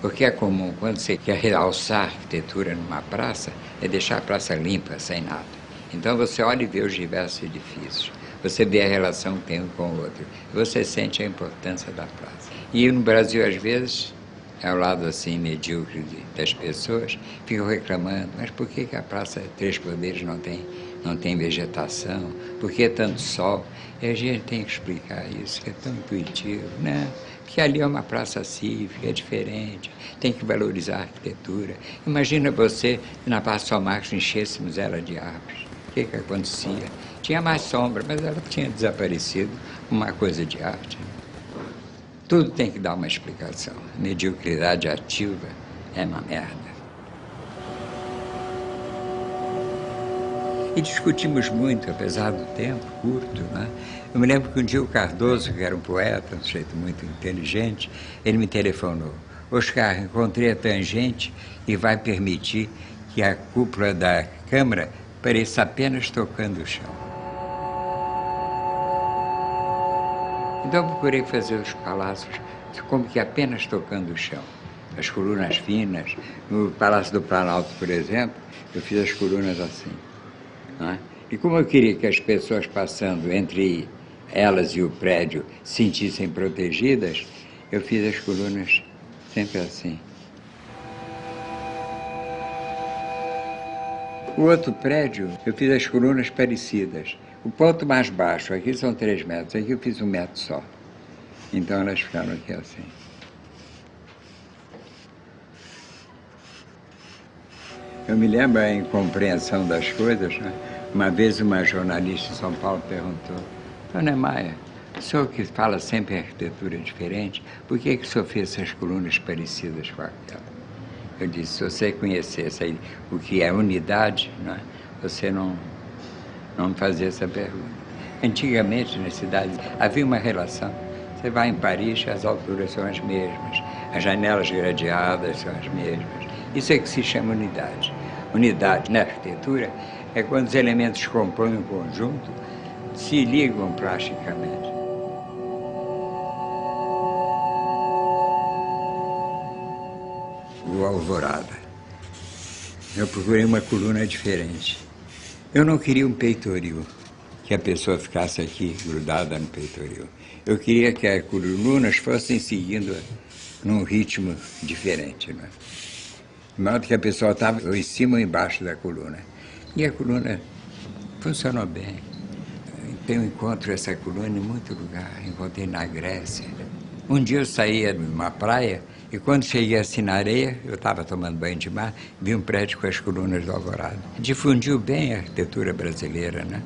Porque é comum, quando você quer realçar a arquitetura numa praça, é deixar a praça limpa, sem nada. Então você olha e vê os diversos edifícios, você vê a relação que tem um com o outro, você sente a importância da praça. E no Brasil, às vezes, ao lado assim medíocre das pessoas, ficam reclamando, mas por que a Praça Três Poderes não tem vegetação? Por que tanto sol? E a gente tem que explicar isso, que é tão intuitivo, né? Que ali é uma praça cívica, é diferente, tem que valorizar a arquitetura. Imagina você, na Praça São Marcos, enchêssemos ela de árvores. O que acontecia? Tinha mais sombra, mas ela tinha desaparecido, uma coisa de arte. Tudo tem que dar uma explicação. Mediocridade ativa é uma merda. E discutimos muito, apesar do tempo curto, né? Eu me lembro que um dia o Cardoso, que era um poeta, um sujeito muito inteligente, ele me telefonou. Oscar, encontrei a tangente e vai permitir que a cúpula da Câmara pareça apenas tocando o chão. Então eu procurei fazer os palácios como que apenas tocando o chão. As colunas finas. No Palácio do Planalto, por exemplo, eu fiz as colunas assim. Não é? E como eu queria que as pessoas passando entre elas e o prédio se sentissem protegidas, eu fiz as colunas sempre assim. O outro prédio, eu fiz as colunas parecidas. O ponto mais baixo, aqui são 3 metros, aqui eu fiz 1 metro só. Então elas ficaram aqui assim. Eu me lembro a incompreensão das coisas, né? Uma vez uma jornalista em São Paulo perguntou, Dona Maia, o senhor que fala sempre em arquitetura diferente, por que o senhor fez essas colunas parecidas com aquela? Eu disse, se você conhecesse o que é unidade, né, você não me fazia essa pergunta. Antigamente, nas cidades, havia uma relação. Você vai em Paris, as alturas são as mesmas, as janelas gradeadas são as mesmas. Isso é que se chama unidade. Unidade na arquitetura é quando os elementos que compõem um conjunto se ligam plasticamente. O Alvorada. Eu procurei uma coluna diferente. Eu não queria um peitoril, que a pessoa ficasse aqui grudada no peitoril. Eu queria que as colunas fossem seguindo num ritmo diferente, né? De modo que a pessoa estava em cima ou embaixo da coluna. E a coluna funcionou bem. Eu encontro essa coluna em muito lugar. Encontrei na Grécia. Um dia eu saía de uma praia e quando cheguei assim na areia, eu estava tomando banho de mar, vi um prédio com as colunas do Alvorada. Difundiu bem a arquitetura brasileira, né?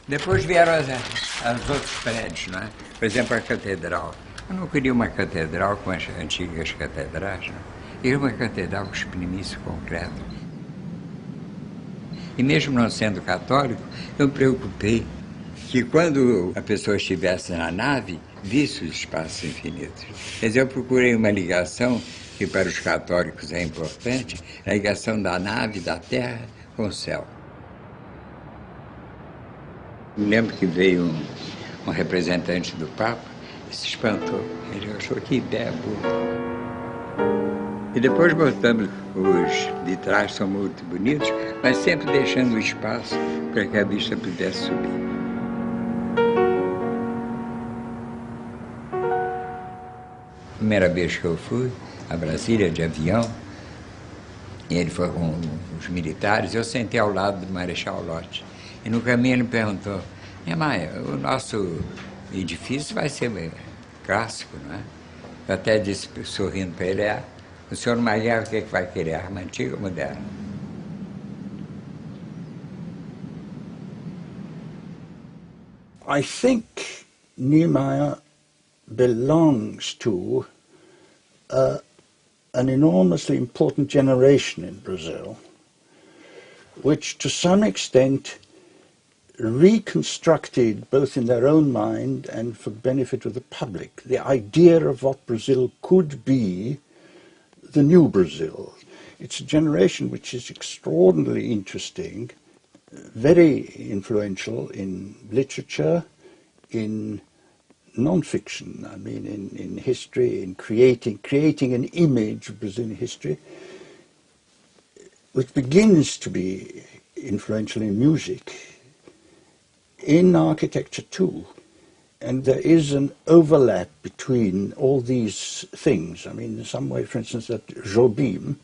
Depois vieram os outros prédios, não é? Por exemplo, a catedral. Eu não queria uma catedral com as antigas catedrais, não. Eu queria uma catedral que exprimisse o concreto. E mesmo não sendo católico, eu me preocupei que quando a pessoa estivesse na nave, visse os espaços infinitos. Quer dizer, eu procurei uma ligação que para os católicos é importante, a ligação da nave, da terra, com o céu. Me lembro que veio um representante do Papa e se espantou. Ele achou que ideia boa. E depois botamos os vitrais, são muito bonitos, mas sempre deixando o espaço para que a vista pudesse subir. Primeira vez que eu fui a Brasília de avião, e ele foi com os militares, eu sentei ao lado do Marechal Lott. E no caminho ele me perguntou, minha Maia, o nosso edifício vai ser clássico, não é? Eu até disse, sorrindo para ele, o senhor numa guerra, o que vai querer, arma antiga ou moderna? I think Niemeyer belongs to an enormously important generation in Brazil, which to some extent reconstructed, both in their own mind and for the benefit of the public, the idea of what Brazil could be, the new Brazil. It's a generation which is extraordinarily interesting, very influential in literature, in non-fiction, I mean in history, in creating an image of Brazilian history, which begins to be influential in music, in architecture too. And there is an overlap between all these things. I mean, in some way, for instance, that Jobim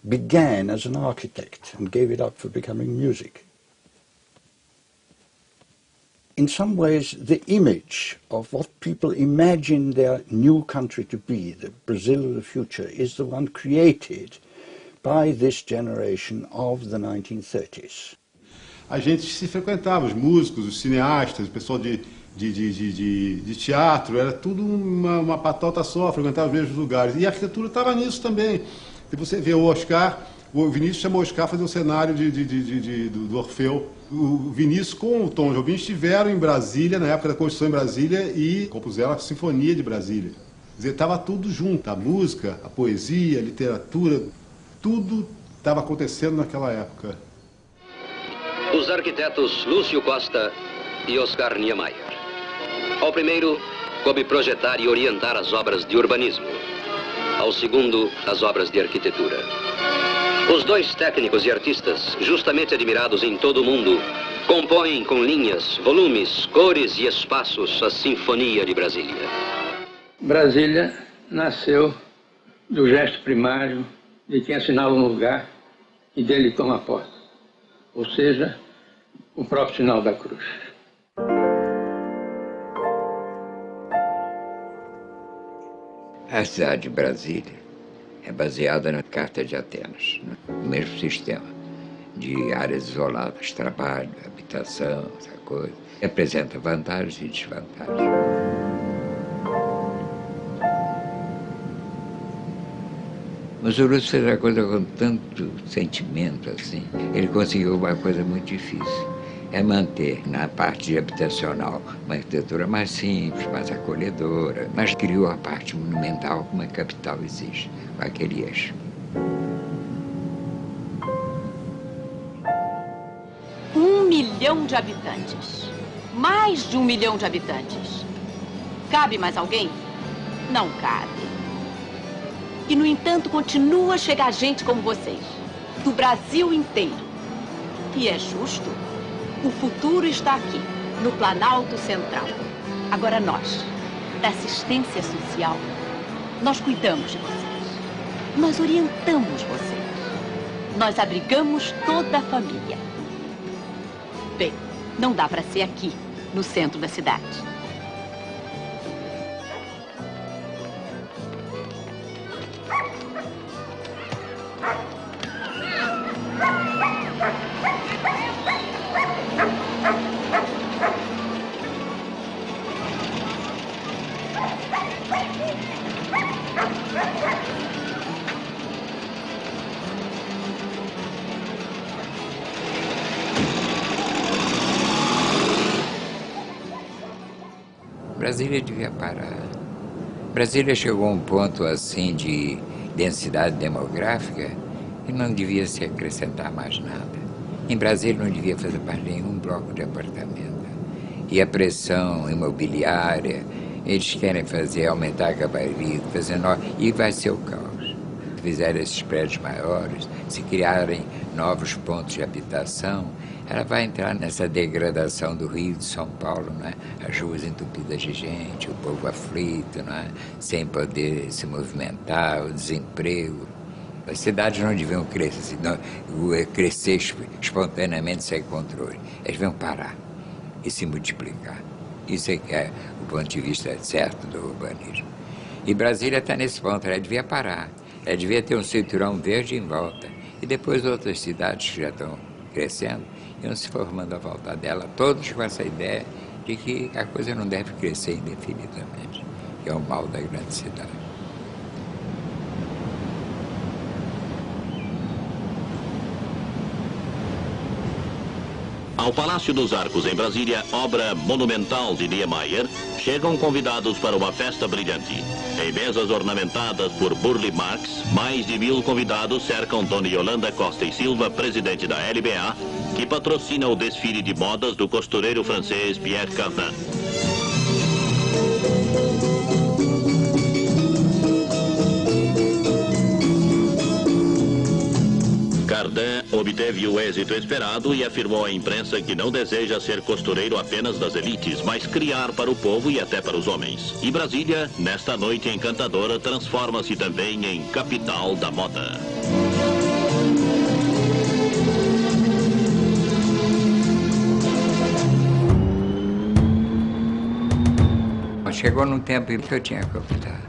began as an architect and gave it up for becoming music. In some ways, the image of what people imagine their new country to be, the Brazil of the future, is the one created by this generation of the 1930s. A gente se frequentava, os músicos, os cineastas, o pessoal de teatro, era tudo uma patota só, frequentava os mesmos lugares. E a arquitetura estava nisso também. Se você vê o Oscar, o Vinícius chamou o Oscar para fazer o cenário do Orfeu. O Vinícius com o Tom Jobim estiveram em Brasília, na época da construção em Brasília, e compuseram a Sinfonia de Brasília. Quer dizer, estava tudo junto, a música, a poesia, a literatura, tudo estava acontecendo naquela época. Os arquitetos Lúcio Costa e Oscar Niemeyer. Ao primeiro, coube projetar e orientar as obras de urbanismo. Ao segundo, as obras de arquitetura. Os dois técnicos e artistas, justamente admirados em todo o mundo, compõem com linhas, volumes, cores e espaços a Sinfonia de Brasília. Brasília nasceu do gesto primário de quem assinala um lugar e dele toma posse, ou seja, o próprio sinal da cruz. A cidade de Brasília é baseada na Carta de Atenas, no mesmo sistema de áreas isoladas, trabalho, habitação, essa coisa. Apresenta vantagens e desvantagens. Mas o Lúcio fez a coisa com tanto sentimento assim. Ele conseguiu uma coisa muito difícil. É manter na parte habitacional uma arquitetura mais simples, mais acolhedora, mas criou a parte monumental como a capital exige, com aquele eixo. 1 milhão de habitantes. Mais de 1 milhão de habitantes. Cabe mais alguém? Não cabe. E, no entanto, continua a chegar gente como vocês, do Brasil inteiro. E é justo. O futuro está aqui, no Planalto Central. Agora nós, da assistência social, nós cuidamos de vocês. Nós orientamos vocês. Nós abrigamos toda a família. Bem, não dá para ser aqui, no centro da cidade. Brasília devia parar. Brasília chegou a um ponto assim de densidade demográfica e não devia se acrescentar mais nada. Em Brasília não devia fazer parte de nenhum bloco de apartamento. E a pressão imobiliária, eles querem fazer, aumentar a gabarito, e vai ser o caos. Se fizerem esses prédios maiores, se criarem novos pontos de habitação, ela vai entrar nessa degradação do Rio, de São Paulo, né? As ruas entupidas de gente, o povo aflito, né? Sem poder se movimentar, o desemprego. As cidades não deviam crescer, crescer espontaneamente sem controle. Elas deviam parar e se multiplicar. Isso é que é o ponto de vista certo do urbanismo. E Brasília está nesse ponto, ela devia parar. Ela devia ter um cinturão verde em volta. E depois outras cidades que já estão crescendo iam se formando à volta dela, todos com essa ideia de que a coisa não deve crescer indefinidamente, que é o mal da grande cidade. Ao Palácio dos Arcos, em Brasília, obra monumental de Niemeyer, chegam convidados para uma festa brilhante. Em mesas ornamentadas por Burle Marx, mais de 1000 convidados cercam Dona Yolanda Costa e Silva, presidente da LBA, que patrocina o desfile de modas do costureiro francês Pierre Cardin. Cardin obteve o êxito esperado e afirmou à imprensa que não deseja ser costureiro apenas das elites, mas criar para o povo e até para os homens. E Brasília, nesta noite encantadora, transforma-se também em capital da moda. Chegou num tempo que eu tinha que optar.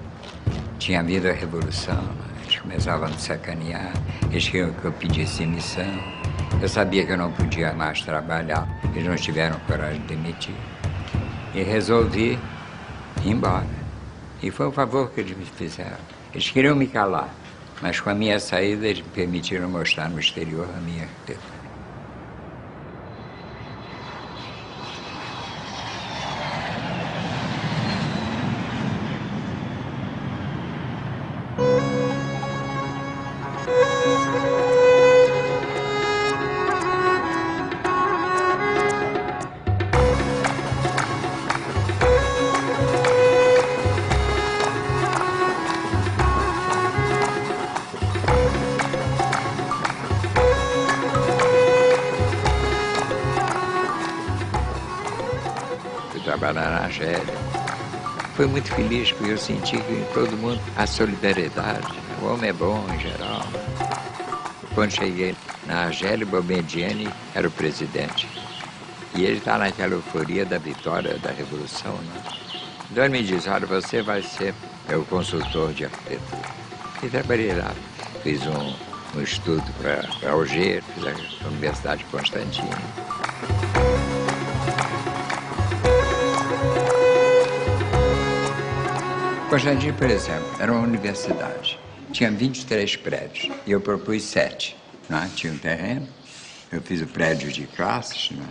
Tinha havido a Revolução, eles começavam a me sacanear, eles queriam que eu pedisse demissão. Eu sabia que eu não podia mais trabalhar, eles não tiveram coragem de demitir. E resolvi ir embora. E foi um favor que eles me fizeram. Eles queriam me calar, mas com a minha saída eles me permitiram mostrar no exterior a minha arquitetura. Trabalhar na Argélia. Fui muito feliz porque eu senti que em todo mundo a solidariedade. O homem é bom em geral. Quando cheguei na Argélia, Boumediene era o presidente. E ele está naquela euforia da vitória da Revolução. Né? Então ele me diz, olha, você vai ser meu consultor de arquitetura. E trabalhei lá. Fiz um estudo para Alger, fiz a Universidade de Constantine. Constantine, por exemplo, era uma universidade. Tinha 23 prédios e eu propus 7. Né? Tinha um terreno, eu fiz o prédio de classes, né?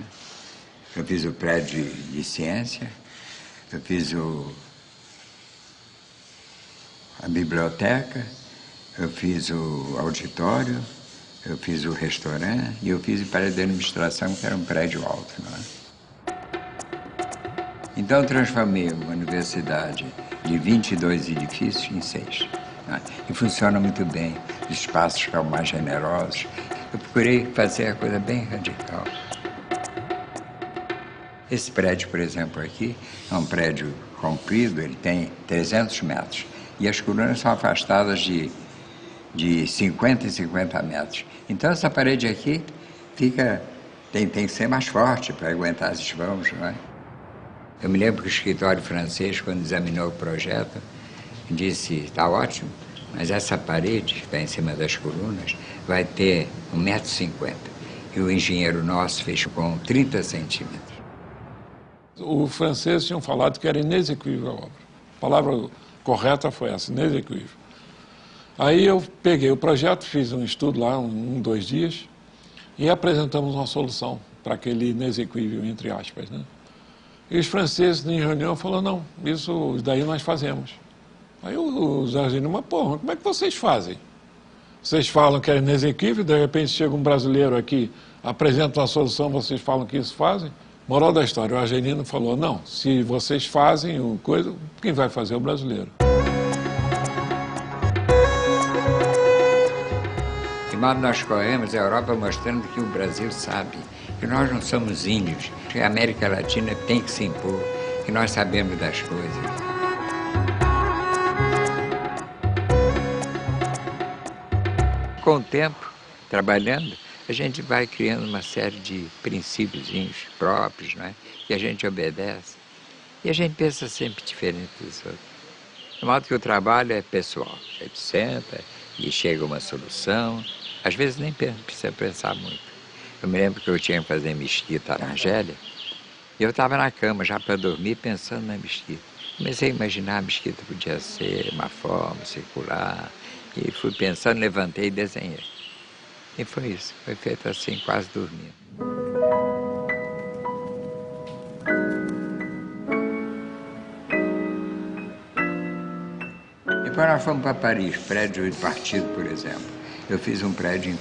Eu fiz o prédio de ciência, eu fiz a biblioteca, eu fiz o auditório, eu fiz o restaurante e eu fiz o prédio de administração, que era um prédio alto. Né? Então, eu transformei uma universidade de 22 edifícios em 6. Né? E funciona muito bem, os espaços ficam mais generosos. Eu procurei fazer a coisa bem radical. Esse prédio, por exemplo, aqui, é um prédio comprido, ele tem 300 metros. E as colunas são afastadas de 50 em 50 metros. Então, essa parede aqui tem que ser mais forte para aguentar esses vãos, não é? Eu me lembro que o escritório francês, quando examinou o projeto, disse, está ótimo, mas essa parede que está em cima das colunas vai ter 1,50 m. E o engenheiro nosso fez com 30 centímetros. Os franceses tinham falado que era inexequível a obra. A palavra correta foi essa, inexequível. Aí eu peguei o projeto, fiz um estudo lá, 2 dias, e apresentamos uma solução para aquele inexequível, entre aspas, né? E os franceses, em reunião, falaram, não, isso daí nós fazemos. Aí os argentinos, mas porra, como é que vocês fazem? Vocês falam que é inexequível, de repente chega um brasileiro aqui, apresenta uma solução, vocês falam que isso fazem? Moral da história, o argentino falou, não, se vocês fazem coisa, quem vai fazer é o brasileiro. De modo nós corremos a Europa mostrando que o Brasil sabe, que nós não somos índios, que a América Latina tem que se impor, que nós sabemos das coisas. Com o tempo, trabalhando, a gente vai criando uma série de princípiozinhos próprios, né? Que a gente obedece. E a gente pensa sempre diferente dos outros. De modo que o trabalho é pessoal. A gente senta e chega a uma solução. Às vezes nem precisa pensar muito. Eu me lembro que eu tinha que fazer mesquita na Argélia. E eu estava na cama já para dormir pensando na mesquita. Comecei a imaginar a mesquita podia ser uma forma circular. E fui pensando, levantei e desenhei. E foi isso. Foi feito assim, quase dormindo. Depois nós fomos para Paris, prédio de partido, por exemplo. Eu fiz um prédio em